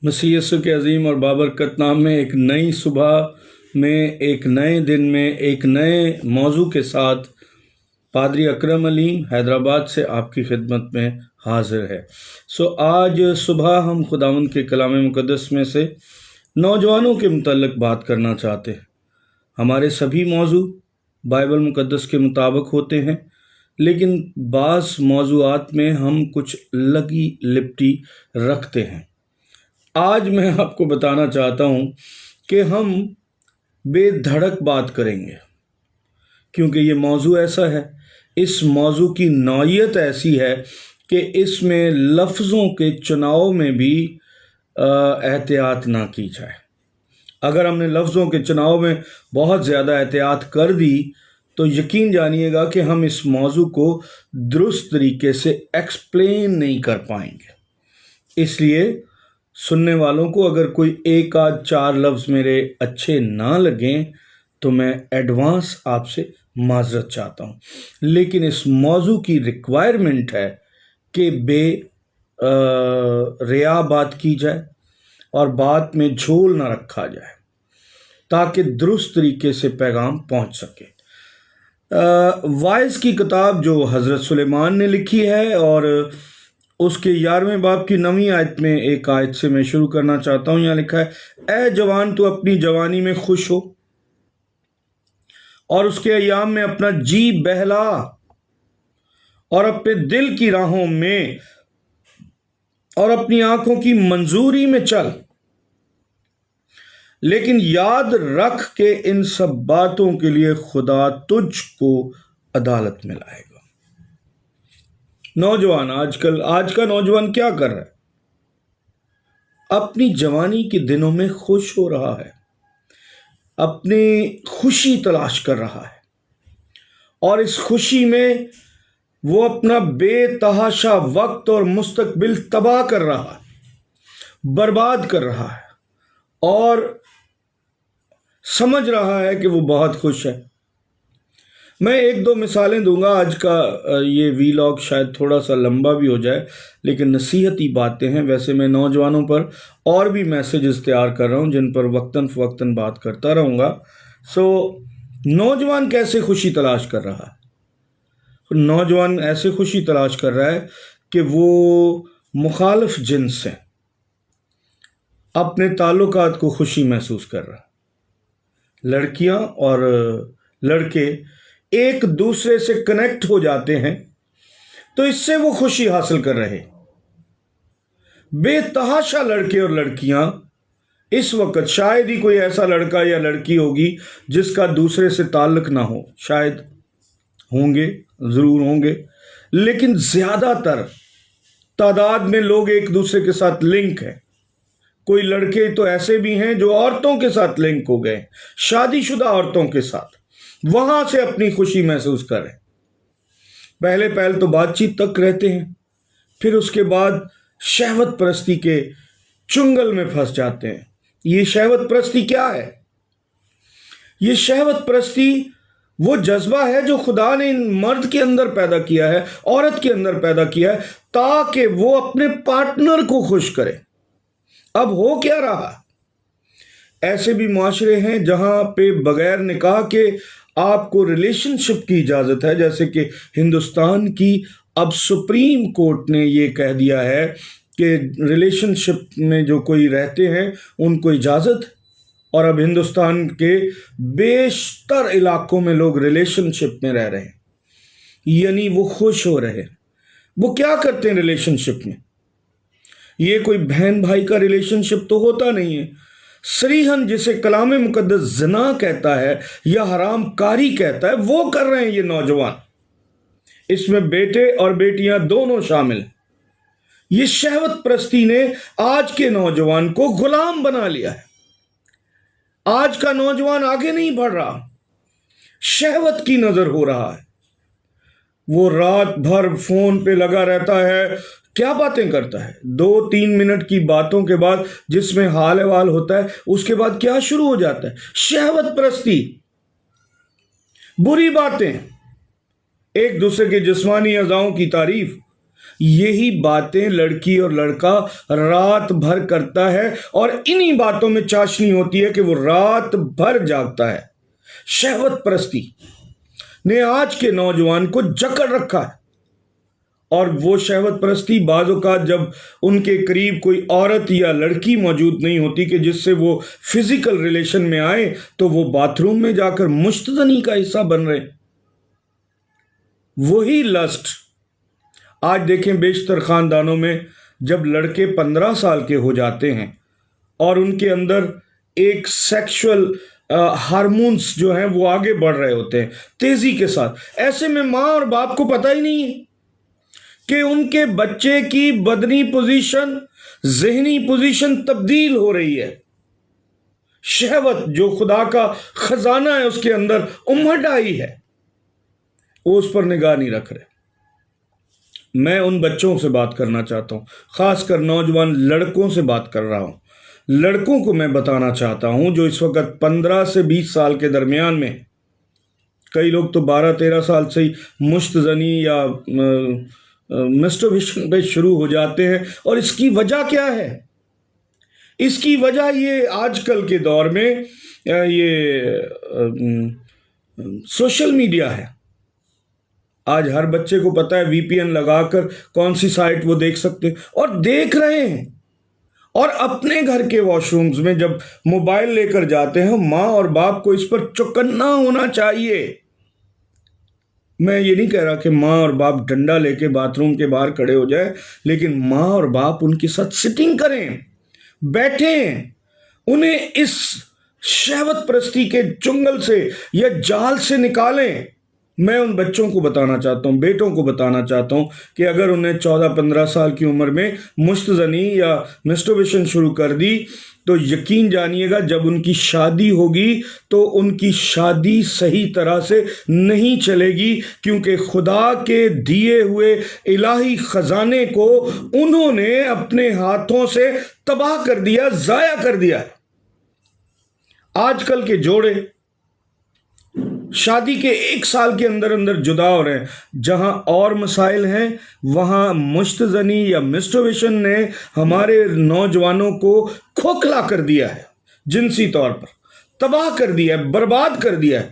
مسیح یسوع کے عظیم اور بابرکت نام میں ایک نئی صبح میں، ایک نئے دن میں، ایک نئے موضوع کے ساتھ پادری اکرم علیم حیدرآباد سے آپ کی خدمت میں حاضر ہے۔ آج صبح ہم خداوند کے کلام مقدس میں سے نوجوانوں کے متعلق بات کرنا چاہتے ہیں۔ ہمارے سبھی موضوع بائبل مقدس کے مطابق ہوتے ہیں، لیکن بعض موضوعات میں ہم کچھ لگی لپٹی رکھتے ہیں۔ آج میں آپ کو بتانا چاہتا ہوں کہ ہم بے دھڑک بات کریں گے، کیونکہ یہ موضوع ایسا ہے، اس موضوع کی نوعیت ایسی ہے کہ اس میں لفظوں کے چناؤ میں بھی احتیاط نہ کی جائے۔ اگر ہم نے لفظوں کے چناؤ میں بہت زیادہ احتیاط کر دی تو یقین جانیے گا کہ ہم اس موضوع کو درست طریقے سے ایکسپلین نہیں کر پائیں گے۔ اس لیے سننے والوں کو اگر کوئی ایک آدھ چار لفظ میرے اچھے نہ لگیں تو میں ایڈوانس آپ سے معذرت چاہتا ہوں، لیکن اس موضوع کی ریکوائرمنٹ ہے کہ بے ریا بات کی جائے اور بات میں جھول نہ رکھا جائے تاکہ درست طریقے سے پیغام پہنچ سکے۔ وائز کی کتاب جو حضرت سلیمان نے لکھی ہے، اور اس کے 11ویں باب کی 9ویں آیت میں ایک آیت سے میں شروع کرنا چاہتا ہوں۔ یہاں لکھا ہے، اے جوان تو اپنی جوانی میں خوش ہو اور اس کے ایام میں اپنا جی بہلا اور اپنے دل کی راہوں میں اور اپنی آنکھوں کی منظوری میں چل، لیکن یاد رکھ کہ ان سب باتوں کے لیے خدا تجھ کو عدالت میں لائے گا۔ نوجوان آج کا نوجوان کیا کر رہا ہے؟ اپنی جوانی کے دنوں میں خوش ہو رہا ہے، اپنی خوشی تلاش کر رہا ہے، اور اس خوشی میں وہ اپنا بے تحاشا وقت اور مستقبل تباہ کر رہا ہے، برباد کر رہا ہے، اور سمجھ رہا ہے کہ وہ بہت خوش ہے۔ میں ایک دو مثالیں دوں گا۔ آج کا یہ ویلاگ شاید تھوڑا سا لمبا بھی ہو جائے، لیکن نصیحتی باتیں ہیں۔ ویسے میں نوجوانوں پر اور بھی میسیجز تیار کر رہا ہوں جن پر وقتاً فوقتاً بات کرتا رہوں گا۔ نوجوان کیسے خوشی تلاش کر رہا ہے؟ نوجوان ایسے خوشی تلاش کر رہا ہے کہ وہ مخالف جنس سے اپنے تعلقات کو خوشی محسوس کر رہا ہے۔ لڑکیاں اور لڑکے ایک دوسرے سے کنیکٹ ہو جاتے ہیں تو اس سے وہ خوشی حاصل کر رہے۔ بے تحاشا لڑکے اور لڑکیاں اس وقت، شاید ہی کوئی ایسا لڑکا یا لڑکی ہوگی جس کا دوسرے سے تعلق نہ ہو، شاید ہوں گے، ضرور ہوں گے، لیکن زیادہ تر تعداد میں لوگ ایک دوسرے کے ساتھ لنک ہیں۔ کوئی لڑکے تو ایسے بھی ہیں جو عورتوں کے ساتھ لنک ہو گئے، شادی شدہ عورتوں کے ساتھ، وہاں سے اپنی خوشی محسوس کریں۔ پہل تو بات چیت تک رہتے ہیں، پھر اس کے بعد شہوت پرستی کے چنگل میں پھنس جاتے ہیں۔ یہ شہوت پرستی کیا ہے؟ یہ شہوت پرستی وہ جذبہ ہے جو خدا نے مرد کے اندر پیدا کیا ہے، عورت کے اندر پیدا کیا ہے، تاکہ وہ اپنے پارٹنر کو خوش کرے۔ اب ہو کیا رہا؟ ایسے بھی معاشرے ہیں جہاں پہ بغیر نکاح کے آپ کو ریلیشن شپ کی اجازت ہے، جیسے کہ ہندوستان کی اب سپریم کورٹ نے یہ کہہ دیا ہے کہ ریلیشن شپ میں جو کوئی رہتے ہیں ان کو اجازت، اور اب ہندوستان کے بیشتر علاقوں میں لوگ ریلیشن شپ میں رہ رہے ہیں، یعنی وہ خوش ہو رہے ہیں۔ وہ کیا کرتے ہیں ریلیشن شپ میں؟ یہ کوئی بہن بھائی کا ریلیشن شپ تو ہوتا نہیں ہے۔ صریحاً جسے کلام مقدس زنا کہتا ہے یا حرام کاری کہتا ہے، وہ کر رہے ہیں یہ نوجوان۔ اس میں بیٹے اور بیٹیاں دونوں شامل ہیں۔ یہ شہوت پرستی نے آج کے نوجوان کو غلام بنا لیا ہے۔ آج کا نوجوان آگے نہیں بڑھ رہا، شہوت کی نظر ہو رہا ہے۔ وہ رات بھر فون پہ لگا رہتا ہے، کیا باتیں کرتا ہے؟ 2-3 منٹ کی باتوں کے بعد جس میں حال احوال ہوتا ہے، اس کے بعد کیا شروع ہو جاتا ہے؟ شہوت پرستی، بری باتیں، ایک دوسرے کے جسمانی اعضاؤں کی تعریف۔ یہی باتیں لڑکی اور لڑکا رات بھر کرتا ہے اور انہی باتوں میں چاشنی ہوتی ہے کہ وہ رات بھر جاگتا ہے۔ شہوت پرستی نے آج کے نوجوان کو جکڑ رکھا ہے، اور وہ شہوت پرستی بعض اوقات جب ان کے قریب کوئی عورت یا لڑکی موجود نہیں ہوتی کہ جس سے وہ فزیکل ریلیشن میں آئے، تو وہ باتھ روم میں جا کر مشتزنی کا حصہ بن رہے۔ وہی لسٹ آج دیکھیں بیشتر خاندانوں میں جب لڑکے 15 سال کے ہو جاتے ہیں اور ان کے اندر ایک سیکشول ہارمونز جو ہیں وہ آگے بڑھ رہے ہوتے ہیں تیزی کے ساتھ، ایسے میں ماں اور باپ کو پتہ ہی نہیں ہے کہ ان کے بچے کی بدنی پوزیشن، ذہنی پوزیشن تبدیل ہو رہی ہے۔ شہوت جو خدا کا خزانہ ہے اس کے اندر امڑ آئی ہے، وہ اس پر نگاہ نہیں رکھ رہے۔ میں ان بچوں سے بات کرنا چاہتا ہوں، خاص کر نوجوان لڑکوں سے بات کر رہا ہوں۔ لڑکوں کو میں بتانا چاہتا ہوں جو اس وقت 15 سے 20 سال کے درمیان میں، کئی لوگ تو 12-13 سال سے ہی مشتزنی یا مسٹربیشن پہ شروع ہو جاتے ہیں، اور اس کی وجہ کیا ہے؟ اس کی وجہ یہ آج کل کے دور میں یہ سوشل میڈیا ہے۔ آج ہر بچے کو پتا ہے وی پی این لگا کر کون سی سائٹ وہ دیکھ سکتے، اور دیکھ رہے ہیں۔ اور اپنے گھر کے واش رومز میں جب موبائل لے کر جاتے ہیں، ماں اور باپ کو اس پر چوکنا ہونا چاہیے۔ میں یہ نہیں کہہ رہا کہ ماں اور باپ ڈنڈا لے کے باتھ روم کے باہر کھڑے ہو جائے، لیکن ماں اور باپ ان کے ساتھ سٹنگ کریں، بیٹھیں، انہیں اس شہوت پرستی کے چنگل سے یا جال سے نکالیں۔ میں ان بچوں کو بتانا چاہتا ہوں، بیٹوں کو بتانا چاہتا ہوں کہ اگر انہیں 14-15 سال کی عمر میں مشتزنی یا مسٹربیشن شروع کر دی تو یقین جانیے گا جب ان کی شادی ہوگی تو ان کی شادی صحیح طرح سے نہیں چلے گی، کیونکہ خدا کے دیے ہوئے الہی خزانے کو انہوں نے اپنے ہاتھوں سے تباہ کر دیا، ضائع کر دیا ہے۔ آج کل کے جوڑے شادی کے 1 سال کے اندر اندر جدا ہو رہے ہیں۔ جہاں اور مسائل ہیں وہاں مشتزنی یا مسٹربیشن نے ہمارے نوجوانوں کو کھوکھلا کر دیا ہے، جنسی طور پر تباہ کر دیا ہے، برباد کر دیا ہے۔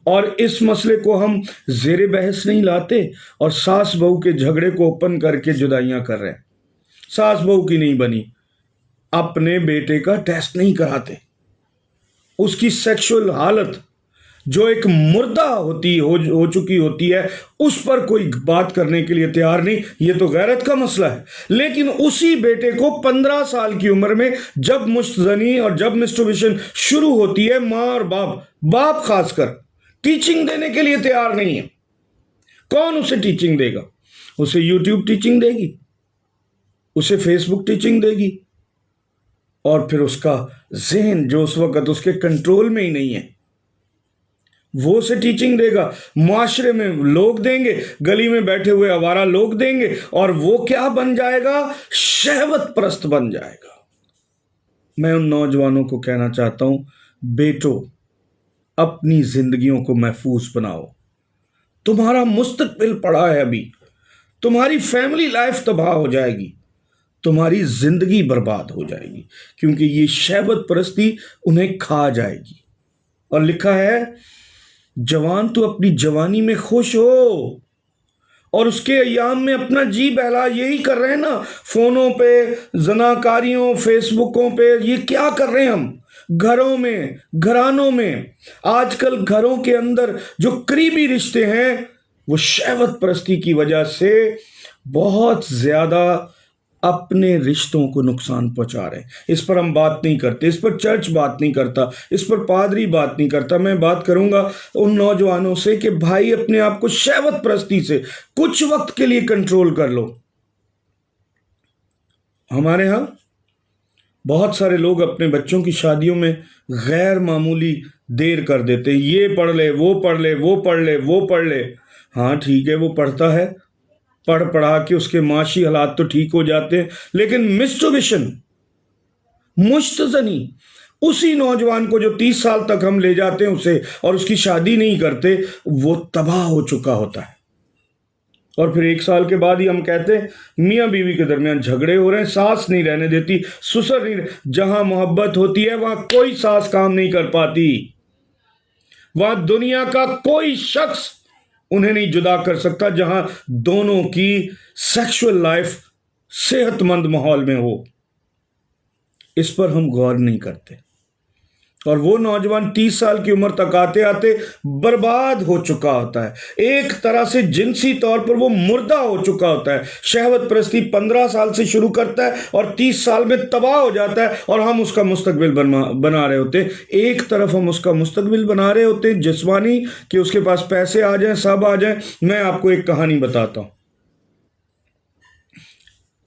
اور اس مسئلے کو ہم زیر بحث نہیں لاتے، اور ساس بہو کے جھگڑے کو اوپن کر کے جدائیاں کر رہے ہیں۔ ساس بہو کی نہیں بنی، اپنے بیٹے کا ٹیسٹ نہیں کراتے، اس کی سیکشول حالت جو ایک مردہ ہو چکی ہوتی ہے اس پر کوئی بات کرنے کے لیے تیار نہیں۔ یہ تو غیرت کا مسئلہ ہے۔ لیکن اسی بیٹے کو 15 سال کی عمر میں جب مشتزنی اور جب مسٹربیشن شروع ہوتی ہے، ماں اور باپ خاص کر ٹیچنگ دینے کے لیے تیار نہیں ہے۔ کون اسے ٹیچنگ دے گا؟ اسے یوٹیوب ٹیچنگ دے گی، اسے فیس بک ٹیچنگ دے گی، اور پھر اس کا ذہن جو اس وقت اس کے کنٹرول میں ہی نہیں ہے وہ اسے ٹیچنگ دے گا۔ معاشرے میں لوگ دیں گے، گلی میں بیٹھے ہوئے آوارہ لوگ دیں گے، اور وہ کیا بن جائے گا؟ شہوت پرست بن جائے گا۔ میں ان نوجوانوں کو کہنا چاہتا ہوں، بیٹو اپنی زندگیوں کو محفوظ بناؤ۔ تمہارا مستقبل پڑا ہے ابھی، تمہاری فیملی لائف تباہ ہو جائے گی، تمہاری زندگی برباد ہو جائے گی، کیونکہ یہ شہوت پرستی انہیں کھا جائے گی۔ اور لکھا ہے جوان تو اپنی جوانی میں خوش ہو، اور اس کے ایام میں اپنا جی بہلا۔ یہی کر رہے ہیں نا فونوں پہ، زناکاریوں، فیس بکوں پہ، یہ کیا کر رہے ہیں ہم گھروں میں، گھرانوں میں۔ آج کل گھروں کے اندر جو قریبی رشتے ہیں وہ شہوت پرستی کی وجہ سے بہت زیادہ اپنے رشتوں کو نقصان پہنچا رہے ہیں۔ اس پر ہم بات نہیں کرتے، اس پر چرچ بات نہیں کرتا، اس پر پادری بات نہیں کرتا۔ میں بات کروں گا ان نوجوانوں سے کہ بھائی اپنے آپ کو شہوت پرستی سے کچھ وقت کے لیے کنٹرول کر لو۔ ہمارے ہاں بہت سارے لوگ اپنے بچوں کی شادیوں میں غیر معمولی دیر کر دیتے، یہ پڑھ لے، وہ پڑھ لے، وہ پڑھ لے، وہ پڑھ لے۔ ہاں ٹھیک ہے، وہ پڑھتا ہے، پڑھا کے اس کے معاشی حالات تو ٹھیک ہو جاتے ہیں، لیکن مسٹربیشن، مشتزنی، اسی نوجوان کو جو 30 سال تک ہم لے جاتے ہیں اسے اور اس کی شادی نہیں کرتے، وہ تباہ ہو چکا ہوتا ہے۔ اور پھر 1 سال کے بعد ہی ہم کہتے ہیں میاں بیوی کے درمیان جھگڑے ہو رہے ہیں، ساس نہیں رہنے دیتی، سسر نہیں، جہاں محبت ہوتی ہے وہاں کوئی ساس کام نہیں کر پاتی، وہاں دنیا کا کوئی شخص انہیں نہیں جدا کر سکتا جہاں دونوں کی سیکشول لائف صحت مند ماحول میں ہو۔ اس پر ہم غور نہیں کرتے، اور وہ نوجوان 30 سال کی عمر تک آتے آتے برباد ہو چکا ہوتا ہے، ایک طرح سے جنسی طور پر وہ مردہ ہو چکا ہوتا ہے۔ شہوت پرستی 15 سال سے شروع کرتا ہے اور 30 سال میں تباہ ہو جاتا ہے، اور ہم اس کا مستقبل بنا رہے ہوتے ہیں۔ ایک طرف ہم اس کا مستقبل بنا رہے ہوتے ہیں جسمانی، کہ اس کے پاس پیسے آ جائیں، سب آ جائیں۔ میں آپ کو ایک کہانی بتاتا ہوں۔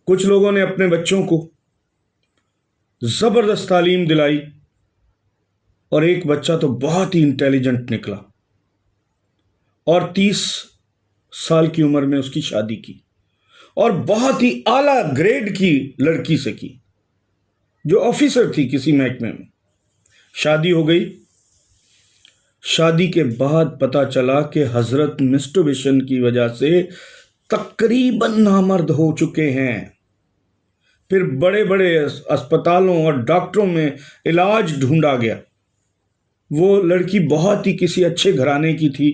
کچھ لوگوں نے اپنے بچوں کو زبردست تعلیم دلائی، اور ایک بچہ تو بہت ہی انٹیلیجنٹ نکلا، اور 30 سال کی عمر میں اس کی شادی کی، اور بہت ہی اعلیٰ گریڈ کی لڑکی سے کی، جو آفیسر تھی کسی محکمے میں۔ شادی ہو گئی۔ شادی کے بعد پتہ چلا کہ حضرت مسٹربیشن کی وجہ سے تقریباً نامرد ہو چکے ہیں۔ پھر بڑے بڑے اسپتالوں اور ڈاکٹروں میں علاج ڈھونڈا گیا۔ وہ لڑکی بہت ہی کسی اچھے گھرانے کی تھی،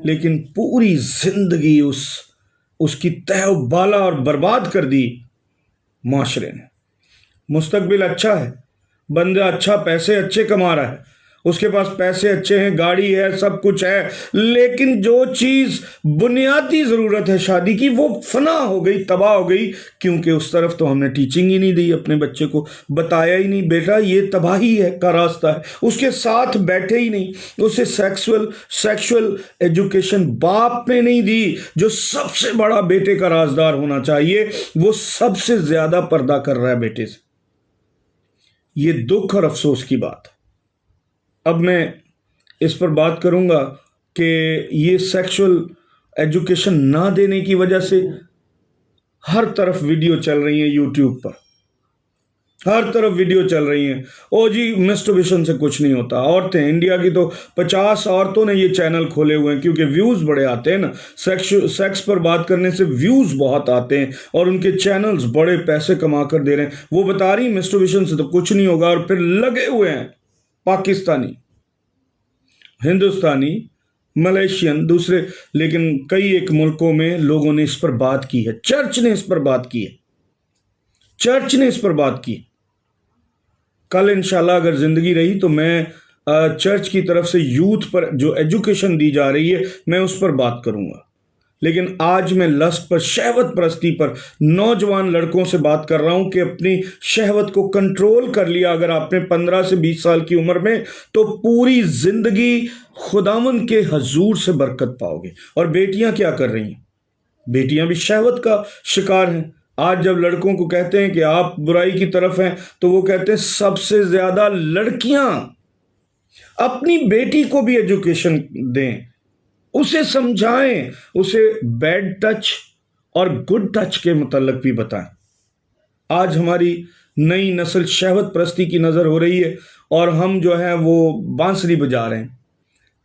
لیکن پوری زندگی اس کی تہ و بالا اور برباد کر دی معاشرے نے۔ مستقبل اچھا ہے، بندہ اچھا، پیسے اچھے کما رہا ہے، اس کے پاس پیسے اچھے ہیں، گاڑی ہے، سب کچھ ہے، لیکن جو چیز بنیادی ضرورت ہے شادی کی وہ فنا ہو گئی، تباہ ہو گئی، کیونکہ اس طرف تو ہم نے ٹیچنگ ہی نہیں دی، اپنے بچے کو بتایا ہی نہیں، بیٹا یہ تباہی ہے کا راستہ ہے، اس کے ساتھ بیٹھے ہی نہیں، اسے سیکشول ایجوکیشن باپ نے نہیں دی، جو سب سے بڑا بیٹے کا رازدار ہونا چاہیے، وہ سب سے زیادہ پردہ کر رہا ہے بیٹے سے۔ یہ دکھ اور افسوس کی بات ہے۔ اب میں اس پر بات کروں گا کہ یہ سیکشول ایجوکیشن نہ دینے کی وجہ سے ہر طرف ویڈیو چل رہی ہیں، یوٹیوب پر ہر طرف ویڈیو چل رہی ہیں، او جی مسٹربیشن سے کچھ نہیں ہوتا۔ عورتیں، انڈیا کی تو 50 عورتوں نے یہ چینل کھولے ہوئے ہیں، کیونکہ ویوز بڑے آتے ہیں نا، سیکس پر بات کرنے سے ویوز بہت آتے ہیں، اور ان کے چینلز بڑے پیسے کما کر دے رہے ہیں۔ وہ بتا رہی ہیں مسٹربیشن سے تو کچھ نہیں ہوگا، اور پھر لگے ہوئے ہیں پاکستانی، ہندوستانی، ملیشین، دوسرے، لیکن کئی ایک ملکوں میں لوگوں نے اس پر بات کی ہے، چرچ نے اس پر بات کی ہے، چرچ نے اس پر بات کی۔ کل انشاءاللہ اگر زندگی رہی تو میں چرچ کی طرف سے یوتھ پر جو ایجوکیشن دی جا رہی ہے میں اس پر بات کروں گا، لیکن آج میں لسٹ پر، شہوت پرستی پر نوجوان لڑکوں سے بات کر رہا ہوں کہ اپنی شہوت کو کنٹرول کر لیا اگر آپ نے 15 سے 20 سال کی عمر میں، تو پوری زندگی خداوند کے حضور سے برکت پاؤ گے۔ اور بیٹیاں کیا کر رہی ہیں؟ بیٹیاں بھی شہوت کا شکار ہیں۔ آج جب لڑکوں کو کہتے ہیں کہ آپ برائی کی طرف ہیں تو وہ کہتے ہیں سب سے زیادہ لڑکیاں۔ اپنی بیٹی کو بھی ایجوکیشن دیں، اسے سمجھائیں، اسے بیڈ ٹچ اور گڈ ٹچ کے متعلق بھی بتائیں۔ آج ہماری نئی نسل شہوت پرستی کی نظر ہو رہی ہے، اور ہم جو ہیں وہ بانسری بجا رہے ہیں،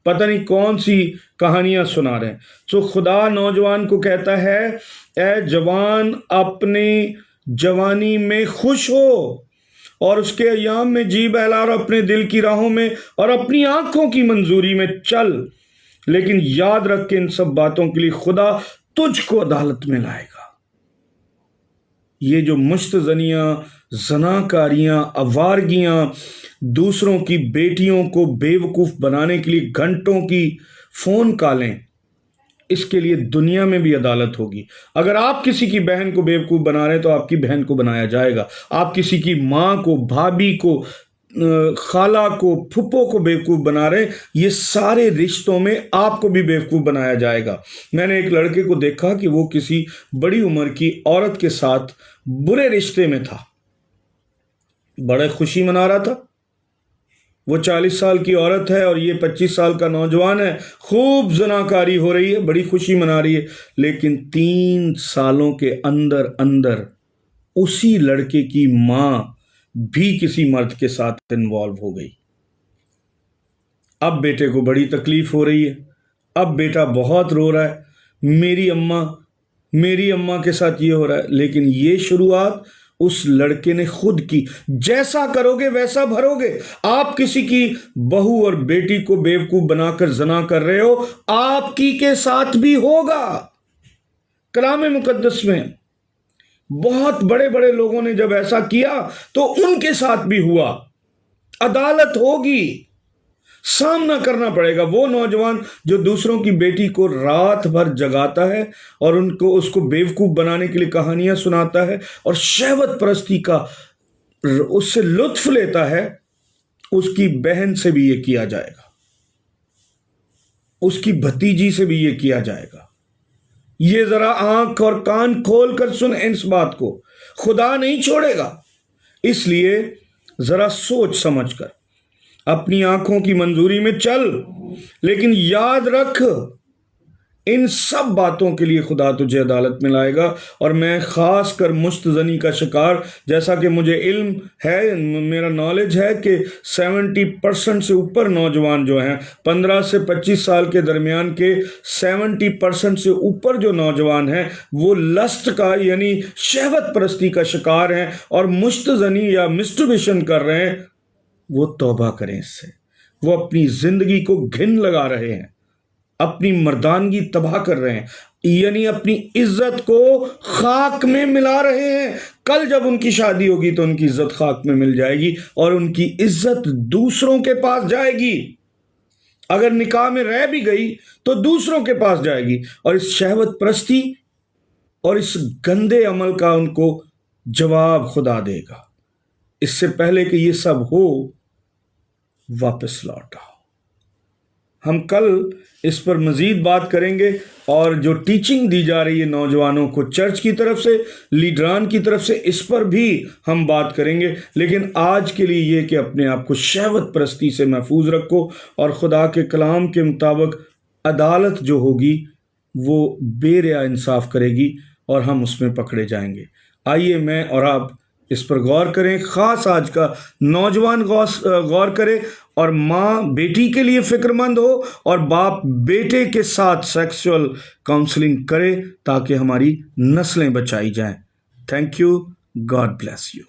پتہ نہیں کون سی کہانیاں سنا رہے ہیں۔ تو خدا نوجوان کو کہتا ہے، اے جوان اپنی جوانی میں خوش ہو، اور اس کے ایام میں جی بہلا، اور اپنے دل کی راہوں میں اور اپنی آنکھوں کی منظوری میں چل، لیکن یاد رکھ کہ ان سب باتوں کے لیے خدا تجھ کو عدالت میں لائے گا۔ یہ جو مشت زنیاں، زناکاریاں، آوارگیاں، دوسروں کی بیٹیوں کو بے وقوف بنانے کے لیے گھنٹوں کی فون کالیں، اس کے لیے دنیا میں بھی عدالت ہوگی۔ اگر آپ کسی کی بہن کو بے وقوف بنا رہے ہیں تو آپ کی بہن کو بنایا جائے گا۔ آپ کسی کی ماں کو، بھابھی کو، خالہ کو، پھپھو کو بے وقوف بنا رہے ہیں، یہ سارے رشتوں میں آپ کو بھی بے وقوف بنایا جائے گا۔ میں نے ایک لڑکے کو دیکھا کہ وہ کسی بڑی عمر کی عورت کے ساتھ برے رشتے میں تھا، بڑے خوشی منا رہا تھا۔ وہ 40 سال کی عورت ہے اور یہ 25 سال کا نوجوان ہے، خوب زناکاری ہو رہی ہے، بڑی خوشی منا رہی ہے، لیکن 3 سالوں کے اندر اندر اسی لڑکے کی ماں بھی کسی مرد کے ساتھ انوالو ہو گئی۔ اب بیٹے کو بڑی تکلیف ہو رہی ہے، اب بیٹا بہت رو رہا ہے، میری اماں کے ساتھ یہ ہو رہا ہے، لیکن یہ شروعات اس لڑکے نے خود کی۔ جیسا کرو گے ویسا بھرو گے۔ آپ کسی کی بہو اور بیٹی کو بیوقوف بنا کر زنا کر رہے ہو، آپ کی کے ساتھ بھی ہوگا۔ کلام مقدس میں بہت بڑے بڑے لوگوں نے جب ایسا کیا تو ان کے ساتھ بھی ہوا۔ عدالت ہوگی، سامنا کرنا پڑے گا۔ وہ نوجوان جو دوسروں کی بیٹی کو رات بھر جگاتا ہے اور اس کو بیوقوف بنانے کے لیے کہانیاں سناتا ہے اور شہوت پرستی کا اس سے لطف لیتا ہے، اس کی بہن سے بھی یہ کیا جائے گا، اس کی بھتیجی سے بھی یہ کیا جائے گا۔ یہ ذرا آنکھ اور کان کھول کر سنیں اس بات کو، خدا نہیں چھوڑے گا۔ اس لیے ذرا سوچ سمجھ کر اپنی آنکھوں کی منظوری میں چل، لیکن یاد رکھ ان سب باتوں کے لیے خدا تجھے عدالت میں لائے گا۔ اور میں خاص کر مشت زنی کا شکار، جیسا کہ مجھے علم ہے، میرا نالج ہے کہ 70% سے اوپر نوجوان جو ہیں، 15 سے 25 سال کے درمیان کے 70% سے اوپر جو نوجوان ہیں، وہ لسٹ کا یعنی شہوت پرستی کا شکار ہیں اور مشت زنی یا مسٹربیشن کر رہے ہیں۔ وہ توبہ کریں اس سے۔ وہ اپنی زندگی کو گھن لگا رہے ہیں، اپنی مردانگی تباہ کر رہے ہیں، یعنی اپنی عزت کو خاک میں ملا رہے ہیں۔ کل جب ان کی شادی ہوگی تو ان کی عزت خاک میں مل جائے گی اور ان کی عزت دوسروں کے پاس جائے گی۔ اگر نکاح میں رہ بھی گئی تو دوسروں کے پاس جائے گی، اور اس شہوت پرستی اور اس گندے عمل کا ان کو جواب خدا دے گا۔ اس سے پہلے کہ یہ سب ہو، واپس لوٹ آؤ۔ ہم کل اس پر مزید بات کریں گے، اور جو ٹیچنگ دی جا رہی ہے نوجوانوں کو چرچ کی طرف سے، لیڈران کی طرف سے، اس پر بھی ہم بات کریں گے۔ لیکن آج کے لیے یہ کہ اپنے آپ کو شہوت پرستی سے محفوظ رکھو، اور خدا کے کلام کے مطابق عدالت جو ہوگی وہ بے ریا انصاف کرے گی اور ہم اس میں پکڑے جائیں گے۔ آئیے میں اور آپ اس پر غور کریں، خاص آج کا نوجوان غور کرے، اور ماں بیٹی کے لیے فکر مند ہو اور باپ بیٹے کے ساتھ سیکسول کاؤنسلنگ کرے تاکہ ہماری نسلیں بچائی جائیں۔ Thank you, God bless you.